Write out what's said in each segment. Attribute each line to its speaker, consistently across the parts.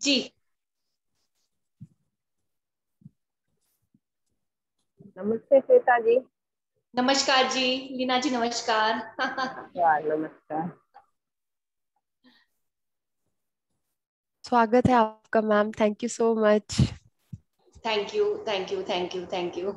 Speaker 1: जी
Speaker 2: नमस्ते श्वेता जी।
Speaker 1: नमस्कार जी। लीना जी नमस्कार।
Speaker 2: नमस्कार।
Speaker 3: स्वागत है आपका ma'am, thank you so much.
Speaker 1: Thank you thank you thank you thank you.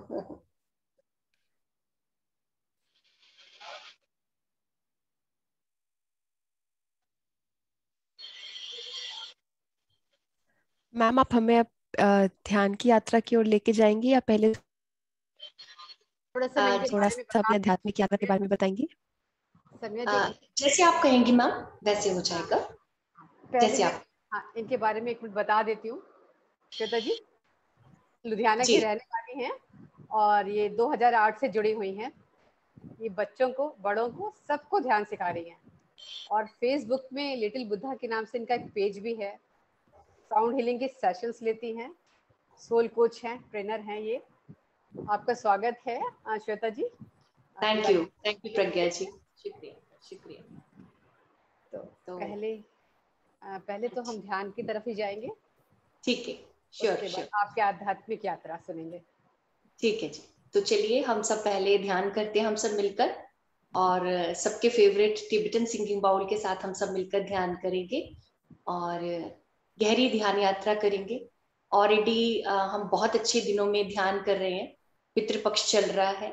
Speaker 3: Ma'am आप हमें ध्यान की यात्रा की ओर लेके जाएंगी या पहले
Speaker 2: थोड़ा सा
Speaker 3: अपने आध्यात्मिक यात्रा के बारे में बताएंगी?
Speaker 1: जैसे आप कहेंगी मैम वैसे हो जाएगा। जैसे आप।
Speaker 2: हाँ, इनके बारे में एक मिनट बता देती हूँ। श्वेता जी लुधियाना की रहने वाली हैं और ये 2008 से जुड़ी हुई हैं। ये बच्चों को, बड़ों को, सबको ध्यान सिखा रही हैं और फेसबुक में लिटिल बुद्धा के नाम से इनका एक पेज भी है। साउंड हीलिंग के सेशंस लेती हैं, सोल कोच हैं, ट्रेनर हैं ये। आपका स्वागत है श्वेता जी।
Speaker 1: थैंक यू प्रज्ञा जी, शुक्रिया शुक्रिया।
Speaker 2: तो पहले तो हम ध्यान की तरफ ही जाएंगे।
Speaker 1: ठीक है, श्योर श्योर।
Speaker 2: आपके आध्यात्मिक यात्रा सुनेंगे।
Speaker 1: ठीक है जी। तो चलिए हम सब पहले ध्यान करते हैं, हम सब मिलकर, और सबके फेवरेट टिबेटन सिंगिंग बाउल के साथ हम सब मिलकर ध्यान करेंगे और गहरी ध्यान यात्रा करेंगे। ऑलरेडी हम बहुत अच्छे दिनों में ध्यान कर रहे हैं, पितृपक्ष चल रहा है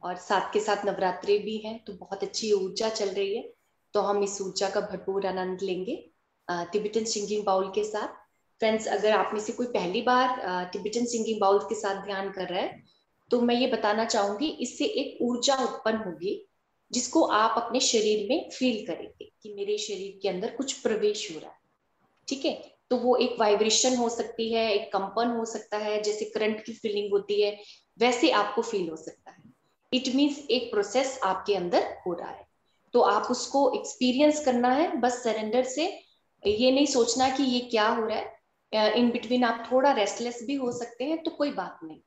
Speaker 1: और साथ के साथ नवरात्रि भी हैं, तो बहुत अच्छी ऊर्जा चल रही है। तो हम इस ऊर्जा का भरपूर आनंद लेंगे टिबेटन सिंगिंग बाउल के साथ। फ्रेंड्स, अगर आप में से कोई पहली बार टिबेटन सिंगिंग बाउल के साथ ध्यान कर रहा है तो मैं ये बताना चाहूंगी, इससे एक ऊर्जा उत्पन्न होगी जिसको आप अपने शरीर में फील करेंगे कि मेरे शरीर के अंदर कुछ प्रवेश हो रहा है। ठीक है, तो वो एक वाइब्रेशन हो सकती है, एक कंपन हो सकता है, जैसे करंट की फीलिंग होती है वैसे आपको फील हो सकता है। इट मीन्स एक प्रोसेस आपके अंदर हो रहा है, तो आप उसको एक्सपीरियंस करना है। बस सरेंडर से, ये नहीं सोचना कि ये क्या हो रहा है। इन बिटवीन आप थोड़ा रेस्टलेस भी हो सकते हैं, तो कोई बात नहीं।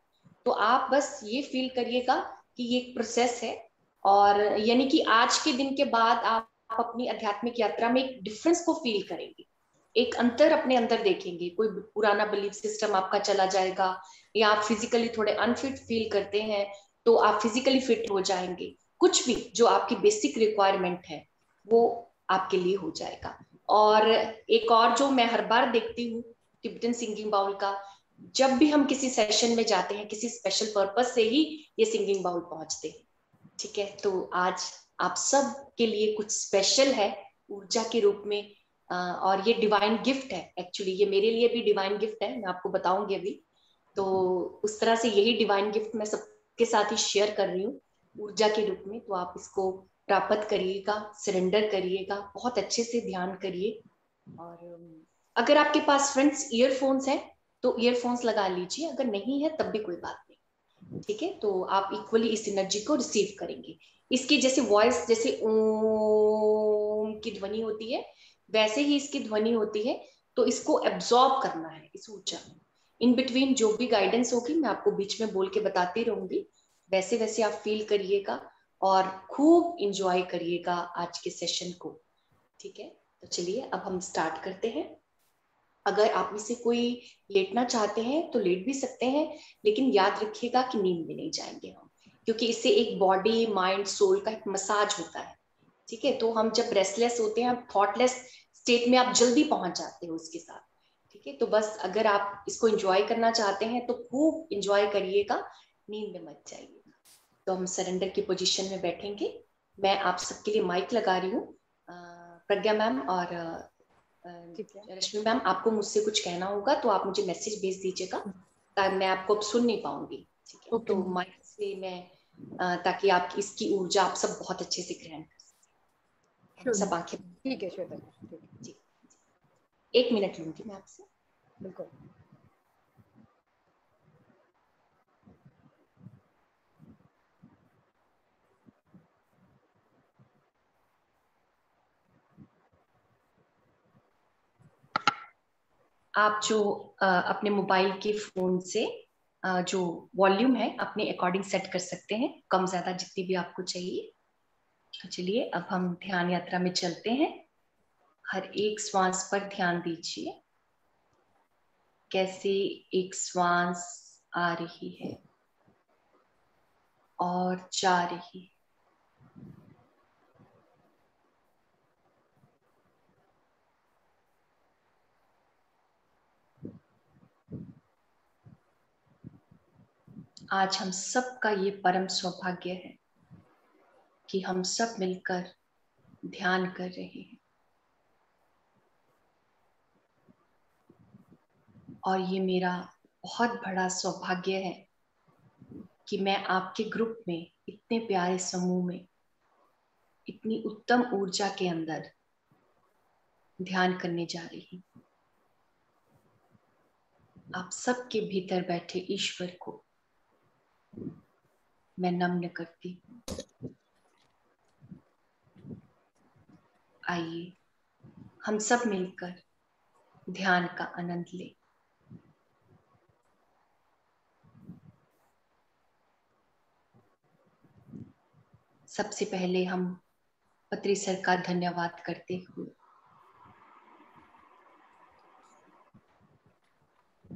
Speaker 1: तो आप बस ये फील करिएगा कि ये एक प्रोसेस है, और यानी कि आज के दिन के बाद आप अपनी आध्यात्मिक यात्रा में एक डिफरेंस को फील करेंगे, एक अंतर अपने अंदर देखेंगे। कोई पुराना बिलीफ सिस्टम आपका चला जाएगा, या आप फिजिकली थोड़े अनफिट फील करते हैं तो आप फिजिकली फिट हो जाएंगे। कुछ भी जो आपकी बेसिक रिक्वायरमेंट है वो आपके लिए हो जाएगा। और एक और जो मैं हर बार देखती हूँ टिबेटन सिंगिंग बाउल का, जब भी हम किसी सेशन में जाते हैं किसी स्पेशल पर्पस से ही ये सिंगिंग बाउल पहुंचते हैं। ठीक है, तो आज आप सब के लिए कुछ स्पेशल है ऊर्जा के रूप में, और ये डिवाइन गिफ्ट है। एक्चुअली ये मेरे लिए भी डिवाइन गिफ्ट है, मैं आपको बताऊंगी अभी। तो उस तरह से यही डिवाइन गिफ्ट मैं सबके साथ ही शेयर कर रही हूँ ऊर्जा के रूप में। तो आप इसको प्राप्त करिएगा, सरेंडर करिएगा, बहुत अच्छे से ध्यान करिए। और अगर आपके पास फ्रेंड्स ईयरफोन्स हैं तो ईयरफोन्स लगा लीजिए, अगर नहीं है तब भी कोई बात नहीं। ठीक है, तो आप इक्वली इस एनर्जी को रिसीव करेंगे। इसकी जैसे वॉइस, जैसे ओम की ध्वनि होती है वैसे ही इसकी ध्वनि होती है, तो इसको एब्जॉर्ब करना है इस ऊर्जा में। इन बिटवीन जो भी गाइडेंस होगी मैं आपको बीच में बोल के बताती रहूंगी, वैसे वैसे आप फील करिएगा और खूब इंजॉय करिएगा आज के सेशन को। ठीक है, तो चलिए अब हम स्टार्ट करते हैं। अगर आप में से कोई लेटना चाहते हैं तो लेट भी सकते हैं, लेकिन याद रखिएगा कि नींद में नहीं जाएंगे हम, क्योंकि इससे एक बॉडी माइंड सोल का एक मसाज होता है। ठीक है, तो हम जब रेस्टलेस होते हैं, थॉटलेस स्टेट में आप जल्दी पहुंच जाते हो उसके साथ। ठीक है, तो बस अगर आप इसको एंजॉय करना चाहते हैं तो खूब एंजॉय करिएगा, नींद में मत जाइएगा। तो हम सरेंडर की पोजीशन में बैठेंगे। मैं आप सबके लिए माइक लगा रही हूँ। प्रज्ञा मैम और रश्मि मैम, आपको मुझसे कुछ कहना होगा तो आप मुझे मैसेज भेज दीजिएगा, ताकि मैं आपको अब सुन नहीं पाऊंगी। ठीक है, तो माइक से मैं ताकि आप इसकी ऊर्जा आप सब बहुत अच्छे से ग्रहण कर सकें। सब आंखें।
Speaker 2: ठीक है श्वेता
Speaker 1: जी, 1 मिनट लूंगी मैं आपसे।
Speaker 2: बिल्कुल।
Speaker 1: आप जो अपने मोबाइल के फोन से जो वॉल्यूम है अपने अकॉर्डिंग सेट कर सकते हैं, कम ज्यादा जितनी भी आपको चाहिए। तो चलिए अब हम ध्यान यात्रा में चलते हैं। हर एक श्वास पर ध्यान दीजिए। कैसे एक श्वास आ रही है और जा रही है। आज हम सब का ये परम सौभाग्य है कि हम सब मिलकर ध्यान कर रहे हैं, और ये मेरा बहुत बड़ा सौभाग्य है कि मैं आपके ग्रुप में, इतने प्यारे समूह में, इतनी उत्तम ऊर्जा के अंदर ध्यान करने जा रही हूँ। आप सबके भीतर बैठे ईश्वर को मैं नम्न करती हूँ। आइए हम सब मिलकर ध्यान का आनंद लें। सबसे पहले हम पत्री सर का धन्यवाद करते हुए,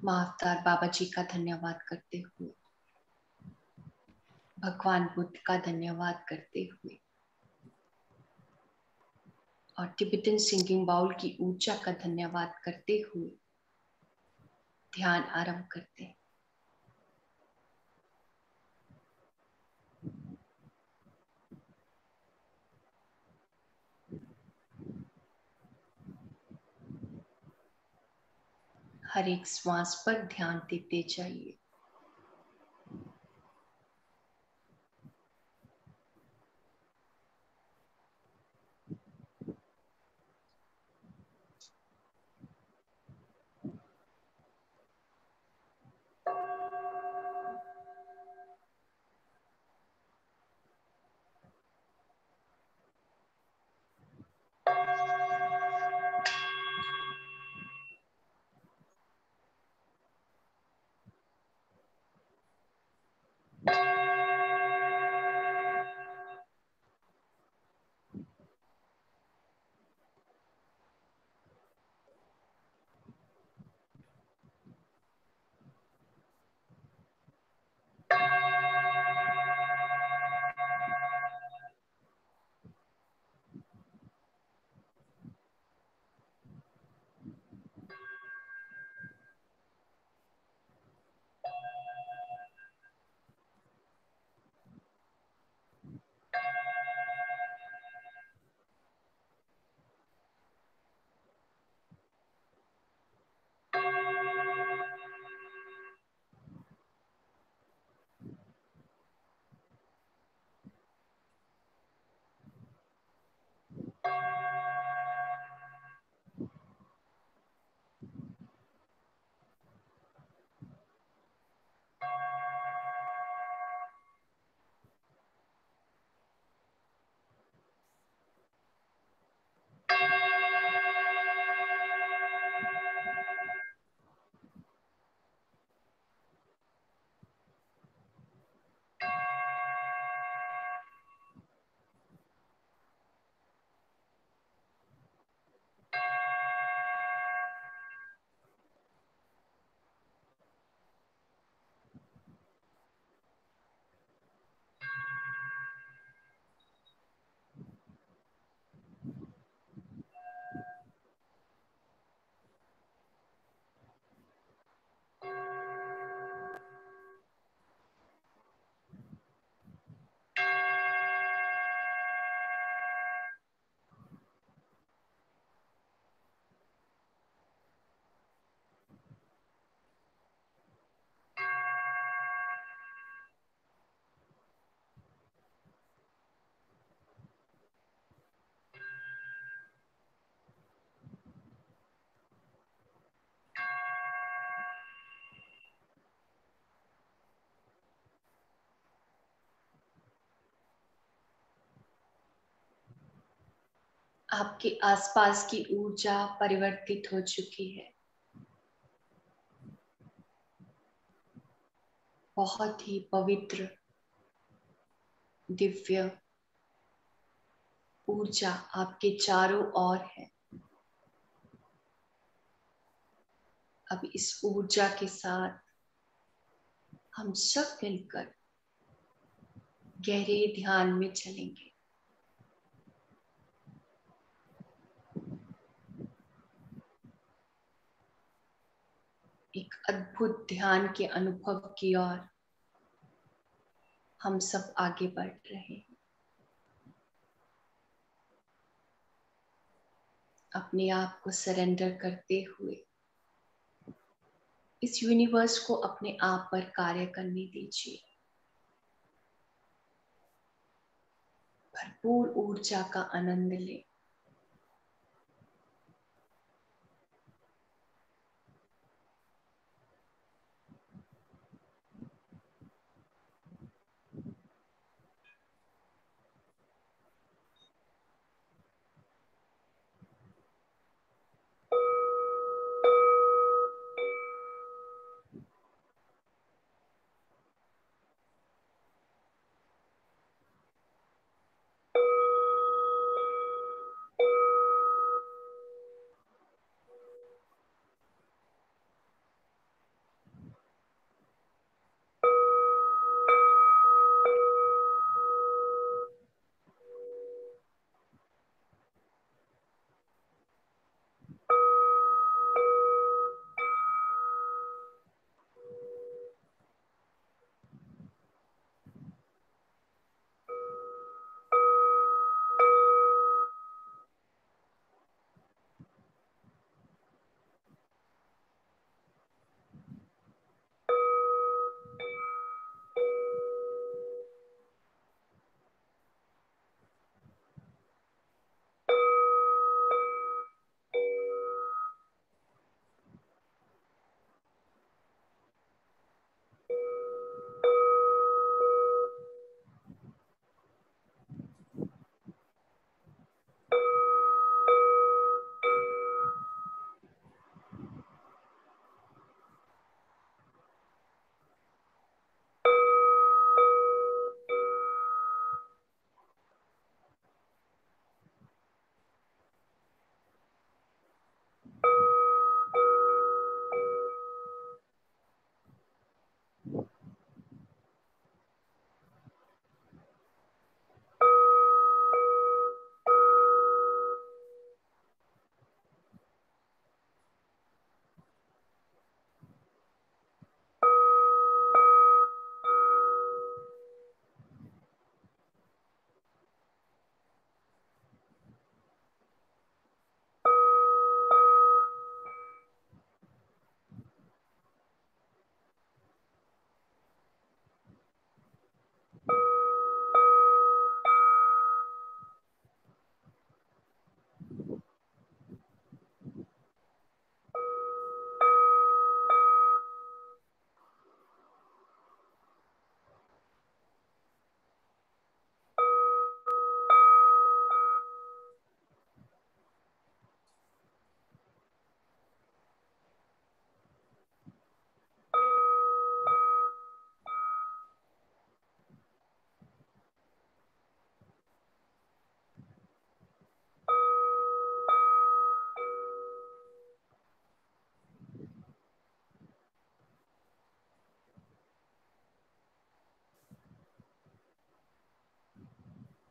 Speaker 1: महाअवतार बाबा जी का धन्यवाद करते हुए, भगवान बुद्ध का धन्यवाद करते हुए और टिबेटन सिंगिंग बाउल की ऊर्जा का धन्यवाद करते हुए ध्यान आरंभ करते हैं। हर एक श्वास पर ध्यान देते जाइए। आपके आसपास की ऊर्जा परिवर्तित हो चुकी है। बहुत ही पवित्र दिव्य ऊर्जा आपके चारों ओर है। अब इस ऊर्जा के साथ हम सब मिलकर गहरे ध्यान में चलेंगे। एक अद्भुत ध्यान के अनुभव की ओर हम सब आगे बढ़ रहे हैं। अपने आप को सरेंडर करते हुए इस यूनिवर्स को अपने आप पर कार्य करने दीजिए। भरपूर ऊर्जा का आनंद लें।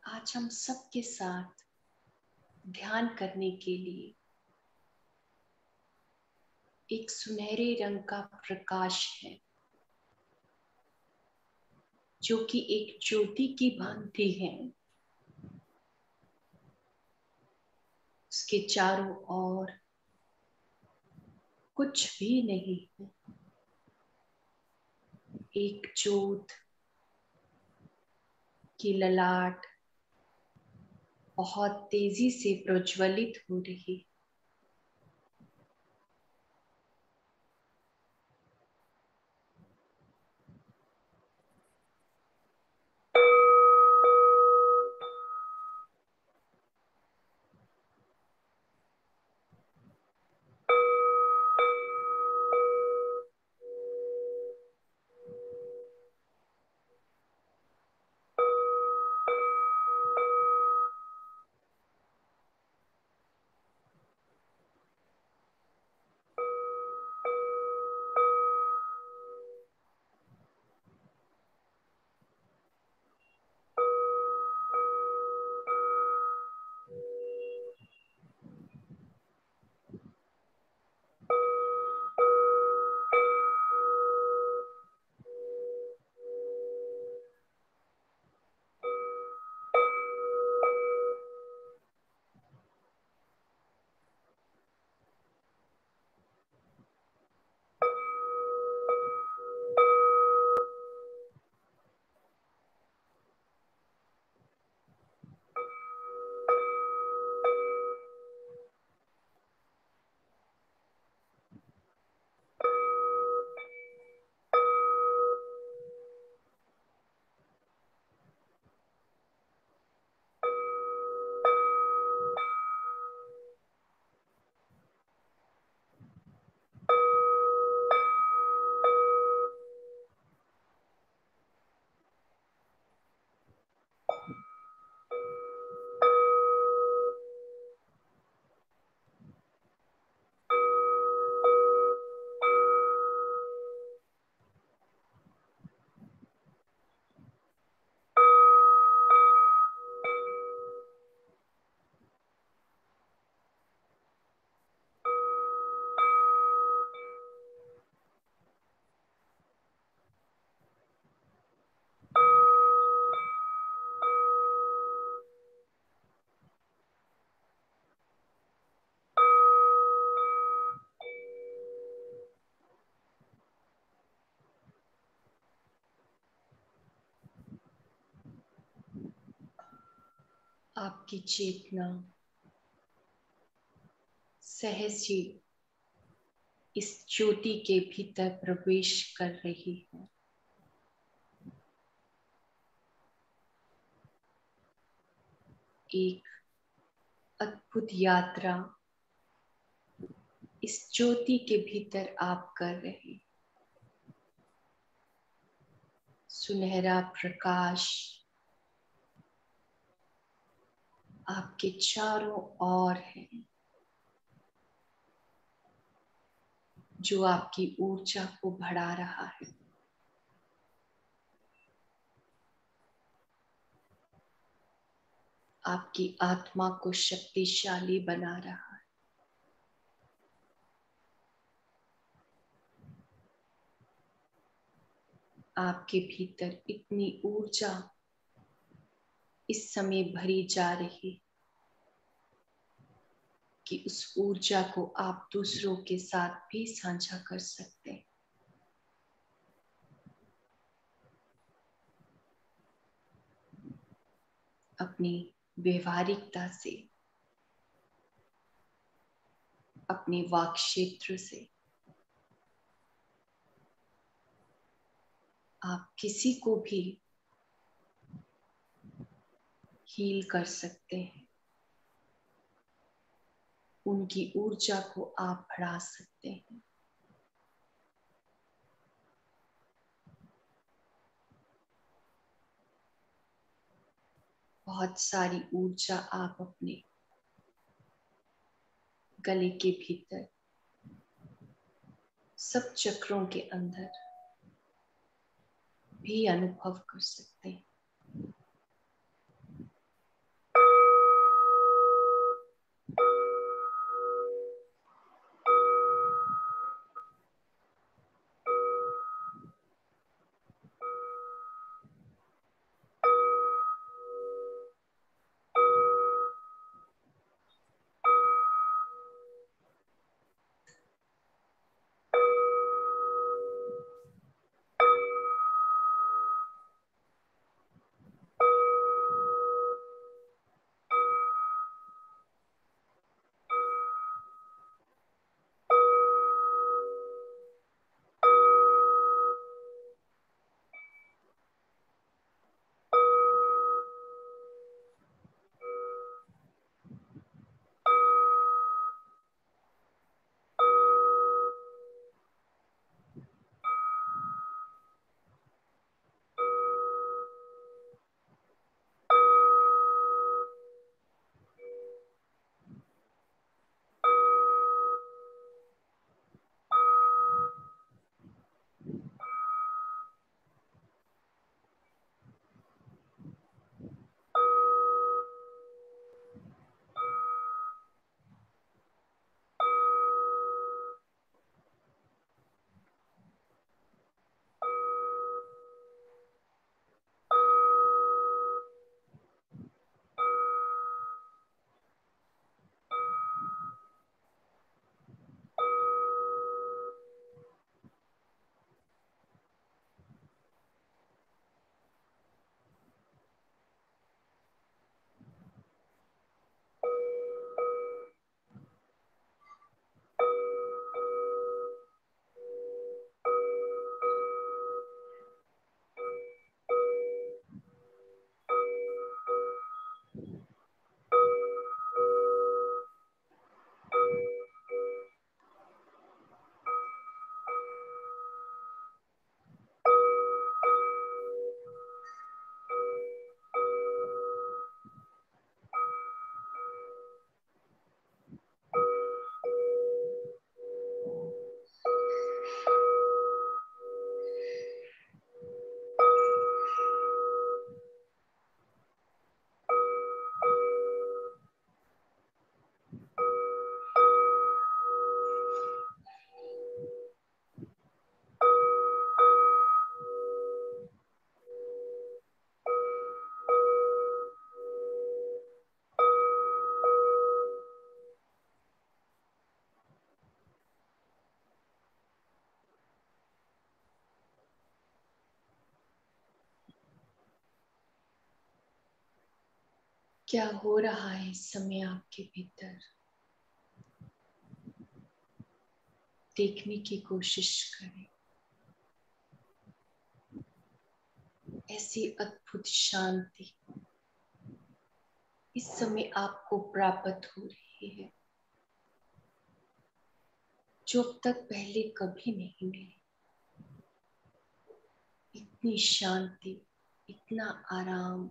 Speaker 1: आज हम सबके साथ ध्यान करने के लिए एक सुनहरे रंग का प्रकाश है जो कि एक ज्योति की भांति है। उसके चारों ओर कुछ भी नहीं है। एक ज्योत की ललाट बहुत तेजी से प्रज्वलित हो रही है। आपकी चेतना सहज ही इस ज्योति के भीतर प्रवेश कर रही है। एक अद्भुत यात्रा इस ज्योति के भीतर आप कर रहे हैं। सुनहरा प्रकाश आपके चारों ओर है, जो आपकी ऊर्जा को बढ़ा रहा है। आपकी आत्मा को शक्तिशाली बना रहा है। आपके भीतर इतनी ऊर्जा इस समय भरी जा रही कि उस ऊर्जा को आप दूसरों के साथ भी साझा कर सकते हैं। अपनी व्यवहारिकता से, अपने वाक क्षेत्र से आप किसी को भी हील कर सकते हैं। उनकी ऊर्जा को आप बढ़ा सकते हैं। बहुत सारी ऊर्जा आप अपने गले के भीतर, सब चक्रों के अंदर भी अनुभव कर सकते हैं। क्या हो रहा है इस समय आपके भीतर, देखने की कोशिश करें। ऐसी अद्भुत शांति इस समय आपको प्राप्त हो रही है जो अब तक पहले कभी नहीं मिली। इतनी शांति, इतना आराम,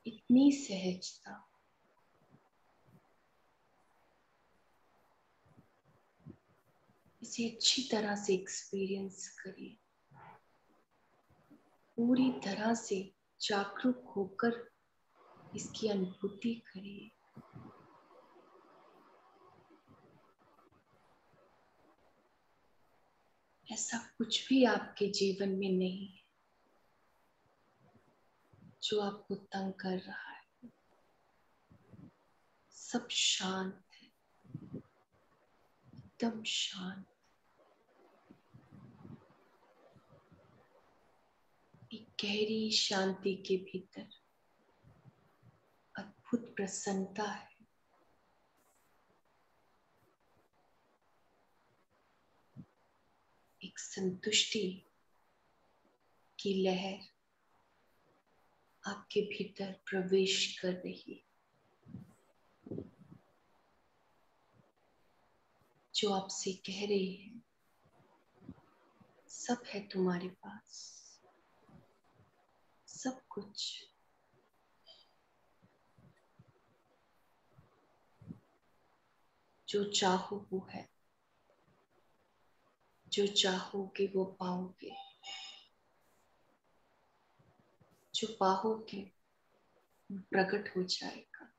Speaker 1: इतनी सहजता। इसे अच्छी तरह से एक्सपीरियंस करिए, पूरी तरह से जागरूक होकर इसकी अनुभूति करिए। ऐसा कुछ भी आपके जीवन में नहीं है जो आपको तंग कर रहा है। सब शांत है, एकदम शांत। एक गहरी शांति के भीतर अद्भुत प्रसन्नता है। एक संतुष्टि की लहर आपके भीतर प्रवेश कर रही है जो आपसे कह रही है, सब है तुम्हारे पास, सब कुछ। जो चाहो वो है, जो चाहोगे वो पाओगे, जो पाओगे वो प्रकट हो जाएगा।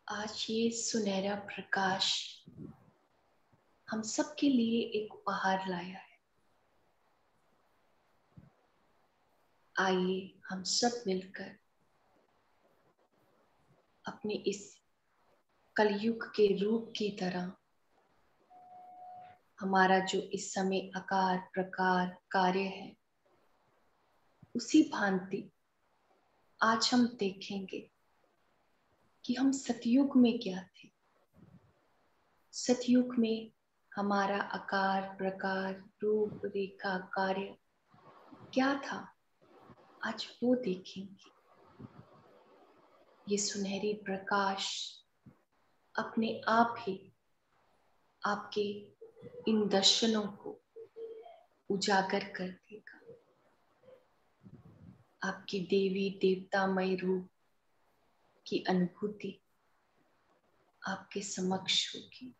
Speaker 1: आज ये सुनहरा प्रकाश हम सब के लिए एक उपहार लाया है। आइए हम सब मिलकर अपने इस कलयुग के रूप की तरह हमारा जो इस समय आकार प्रकार कार्य है, उसी भांति आज हम देखेंगे कि हम सतयुग में क्या थे। सतयुग में हमारा आकार, प्रकार, रूप, रेखा, कार्य क्या था, आज वो देखेंगे। ये सुनहरी प्रकाश अपने आप ही आपके इन दर्शनों को उजागर कर देगा। आपकी देवी देवतामय रूप की अनुभूति आपके समक्ष होगी।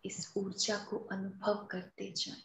Speaker 1: इस ऊर्जा को अनुभव करते जाएं।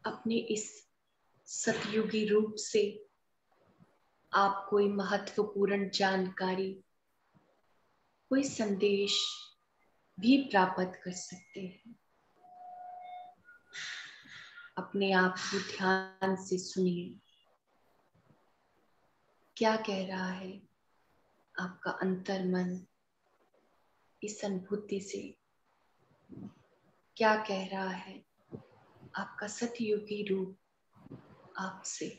Speaker 1: अपने इस सतयुगी रूप से आप कोई महत्वपूर्ण जानकारी कोई संदेश भी प्राप्त कर सकते हैं। अपने आप को ध्यान से सुनिए, क्या कह रहा है आपका अंतर्मन इस अनुभूति से, क्या कह रहा है आपका सतयुगी रूप आपसे।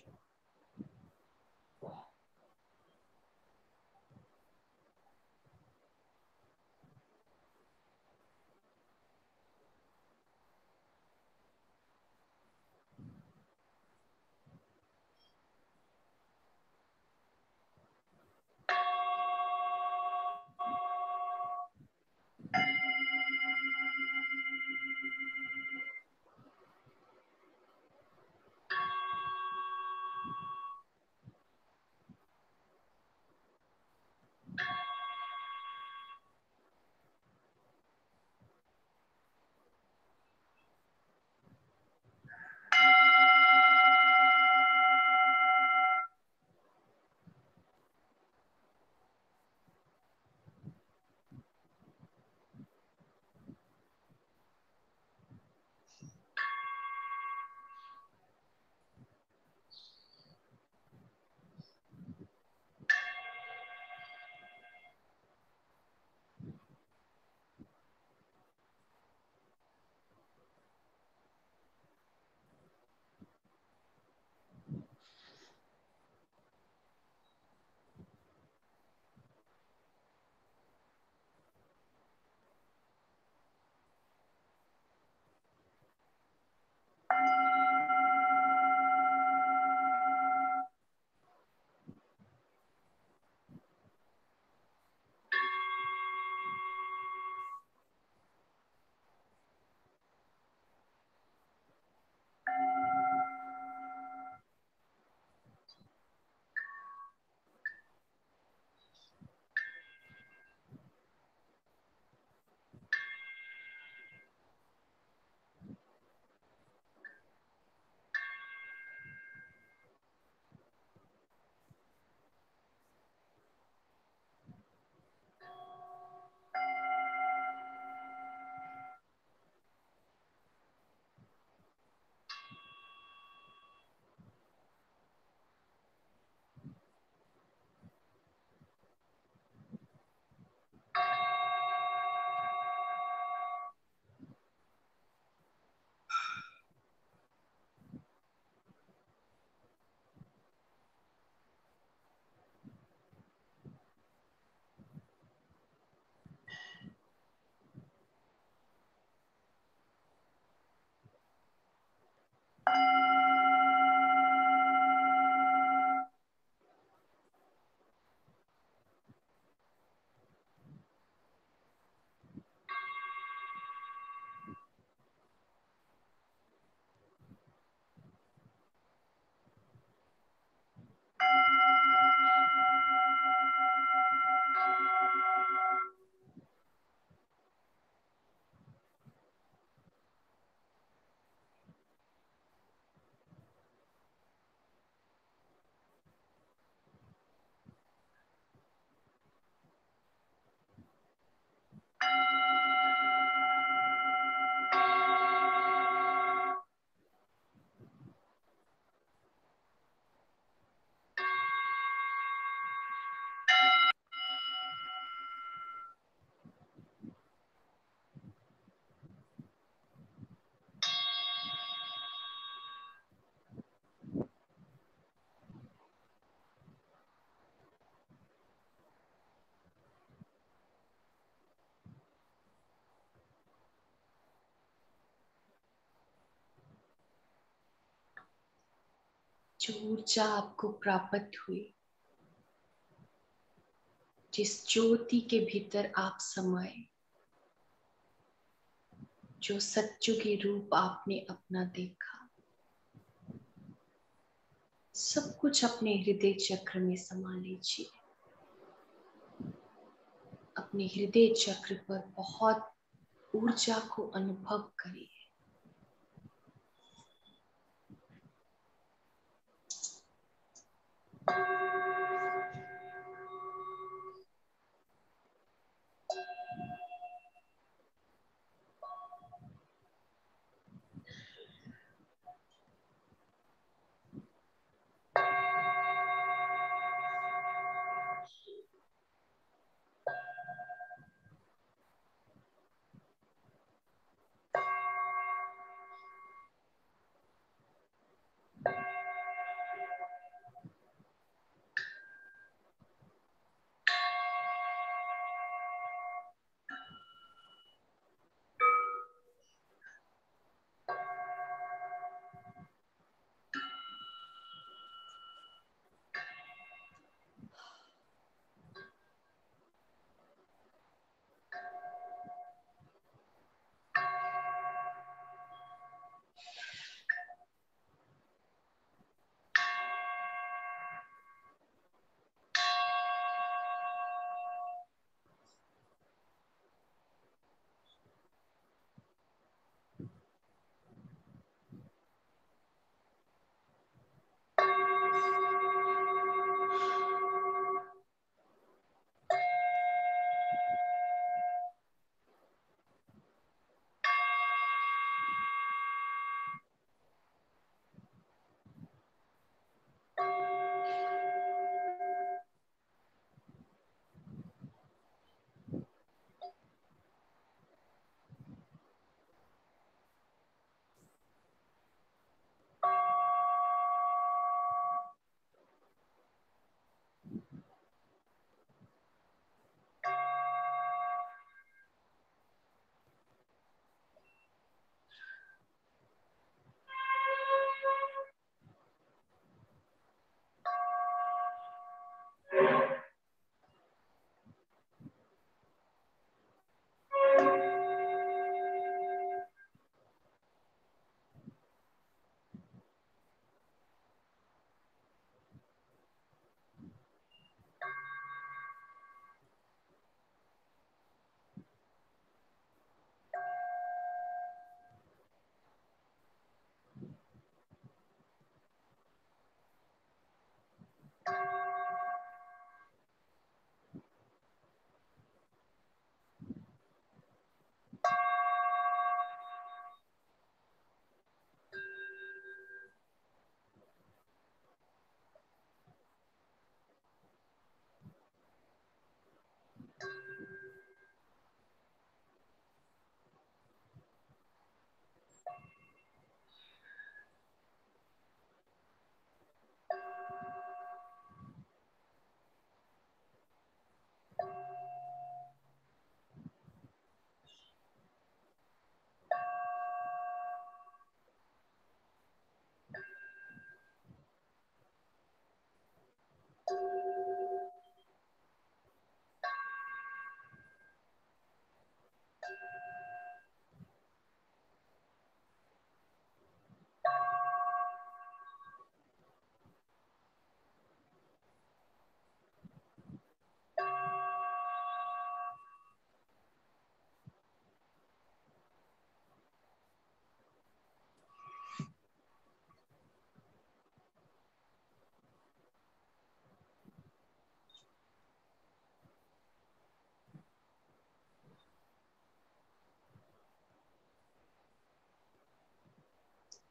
Speaker 1: जो ऊर्जा आपको प्राप्त हुई, जिस ज्योति के भीतर आप समाए, जो सत्युगी रूप आपने अपना देखा, सब कुछ अपने हृदय चक्र में समा लीजिए। अपने हृदय चक्र पर बहुत ऊर्जा को अनुभव करिए।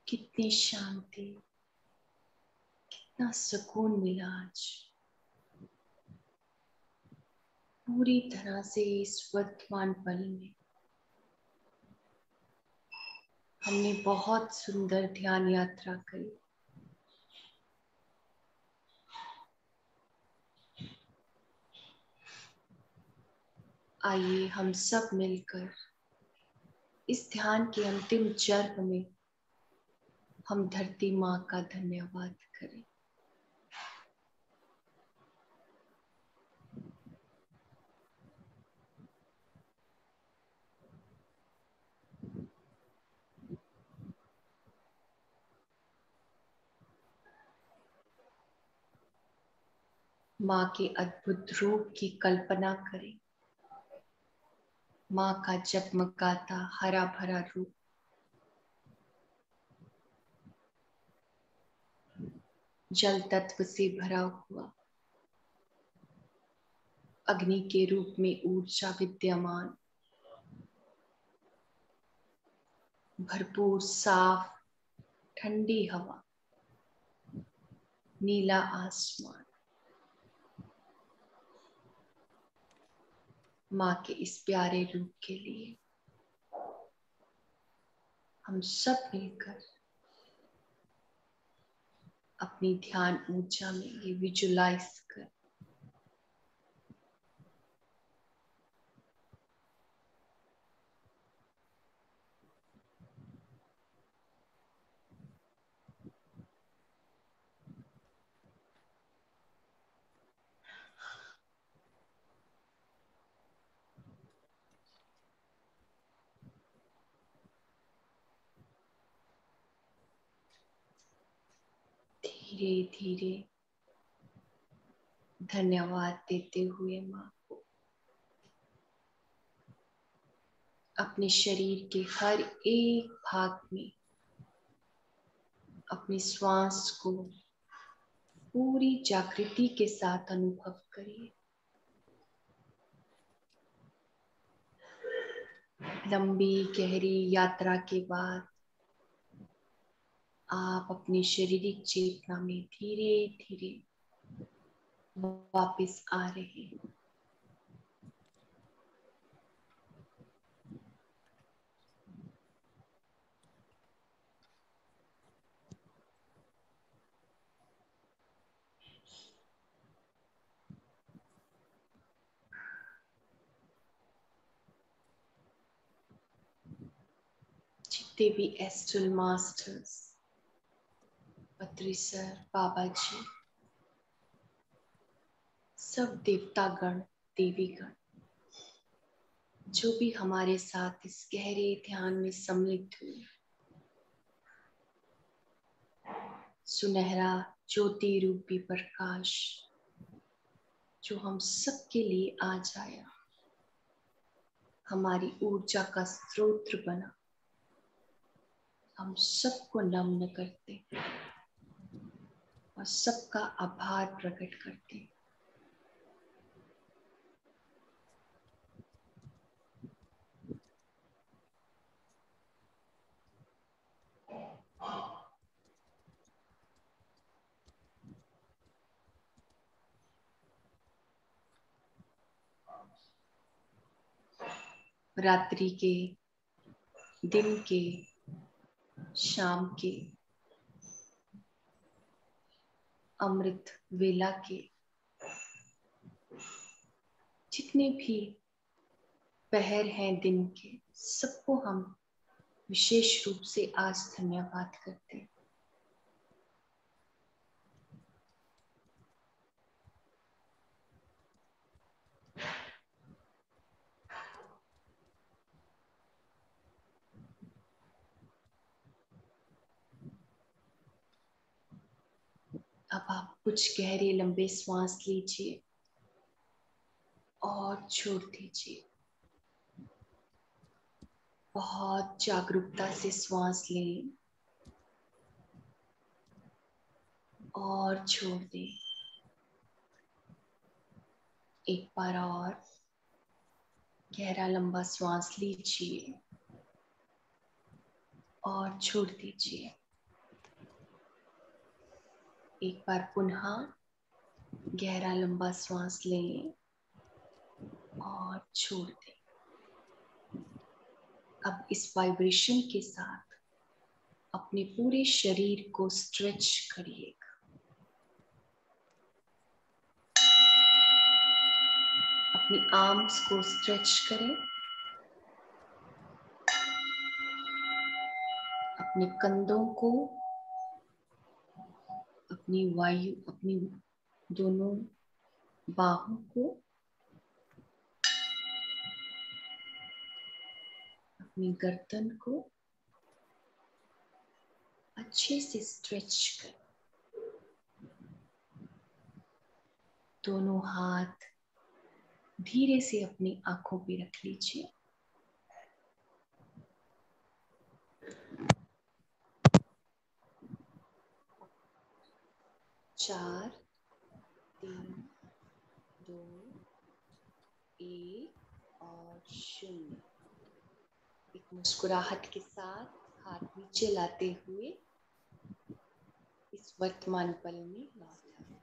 Speaker 1: कितनी शांति, कितना सुकून मिला आज। पूरी तरह से इस वर्तमान पल में हमने बहुत सुंदर ध्यान यात्रा करी। आइए हम सब मिलकर इस ध्यान के अंतिम चरण में हम धरती माँ का धन्यवाद करें। माँ के अद्भुत रूप की कल्पना करें। माँ का जगमगाता हरा भरा रूप, जल तत्व से भरा हुआ, अग्नि के रूप में ऊर्जा विद्यमान, भरपूर साफ ठंडी हवा, नीला आसमान। माँ के इस प्यारे रूप के लिए हम सब मिलकर अपनी ध्यान ऊर्जा में ये विजुलाइज कर। धीरे धीरे धन्यवाद देते हुए माँ को अपने शरीर के हर एक भाग में अपनी श्वास को पूरी जागृति के साथ अनुभव करिए। लंबी गहरी यात्रा के बाद आप अपनी शारीरिक चेतना में धीरे धीरे वापस आ रहे हैं। जितने भी एस्ट्रल मास्टर्स, पत्री सर, बाबा जी, सब देवतागण, देवीगण जो भी हमारे साथ इस गहरे ध्यान में सम्मिलित हुए, सुनहरा ज्योति रूपी प्रकाश जो हम सबके लिए आज आया, हमारी ऊर्जा का स्रोत बना, हम सबको नम्न करते और सबका आभार प्रकट करते। रात्रि के, दिन के, शाम के, अमृत वेला के, जितने भी पहर हैं दिन के, सबको हम विशेष रूप से आज धन्यवाद करते हैं। अब आप कुछ गहरे लंबे श्वास लीजिए और छोड़ दीजिए। बहुत जागरूकता से श्वास लें और छोड़ दें। एक बार और गहरा लंबा श्वास लीजिए और छोड़ दीजिए। एक बार पुनः गहरा लंबा श्वास लें और छोड़ दें। अब इस वाइब्रेशन के साथ अपने पूरे शरीर को स्ट्रेच करिएगा। अपनी आर्म्स को स्ट्रेच करें, अपने कंधों को, अपनी दोनों बाहों को, अपनी गर्दन को अच्छे से स्ट्रेच करें। दोनों हाथ धीरे से अपनी आंखों पे रख लीजिए। चार, 3, 2, 1 और 0। एक मुस्कुराहट के साथ हाथ नीचे लाते हुए इस वर्तमान पल में लौट आए।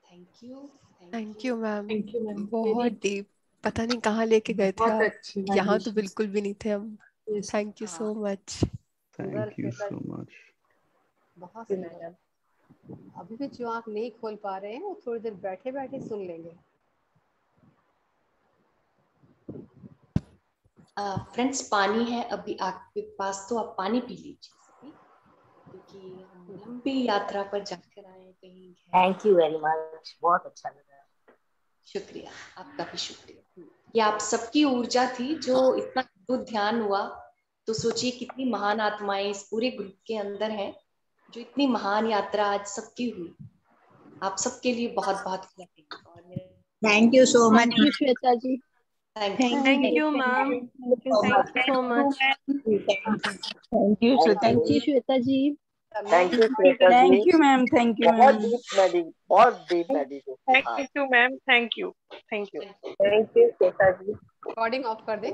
Speaker 3: Thank you ma'am.
Speaker 4: Thank you ma'am.
Speaker 3: बहुत डीप, पता नहीं कहाँ लेके गए थे
Speaker 4: बहुत
Speaker 3: आप।
Speaker 4: अच्छी
Speaker 3: यहाँ तो
Speaker 4: vibration।
Speaker 3: बिल्कुल भी नहीं थे हम।
Speaker 4: Yes।
Speaker 3: Thank you so much.
Speaker 2: सुंदर
Speaker 5: Thank you
Speaker 2: Shweta
Speaker 5: so
Speaker 2: ji.
Speaker 5: much.
Speaker 2: बहुत सुंदर। अभी भी जो आँख नहीं खोल पा रहे हैं वो थोड़ी देर बैठे बैठे सुन लेंगे।
Speaker 1: फ्रेंड्स, पानी है अभी आपके पास तो आप पानी पी लीजिए सभी, क्योंकि हम लंबी यात्रा पर जाकर आए कहीं।
Speaker 4: थैंक यू वेरी मच, बहुत अच्छा लगा।
Speaker 1: शुक्रिया, आपका भी शुक्रिया। ये आप सबकी ऊर्जा थी जो इतना अद्भुत ध्यान हुआ। तो सोचिए कितनी महान आत्माएं इस पूरे ग्रुप के अंदर हैं, जो इतनी महान यात्रा आज सबकी हुई। आप सबके लिए बहुत बहुत
Speaker 5: thank you so much.
Speaker 6: Thank you Shweta ji.
Speaker 1: Thank
Speaker 6: you ma'am. Thank you so much.
Speaker 5: Thank you
Speaker 6: Shweta ji.
Speaker 4: Thank you Shweta ji.
Speaker 5: Thank you ma'am. Thank you
Speaker 4: बहुत
Speaker 5: ma'am.
Speaker 4: Deep meditation.
Speaker 7: Thank you ma'am. Thank you.
Speaker 4: Thank you Shweta ji.
Speaker 2: Recording off कर दें।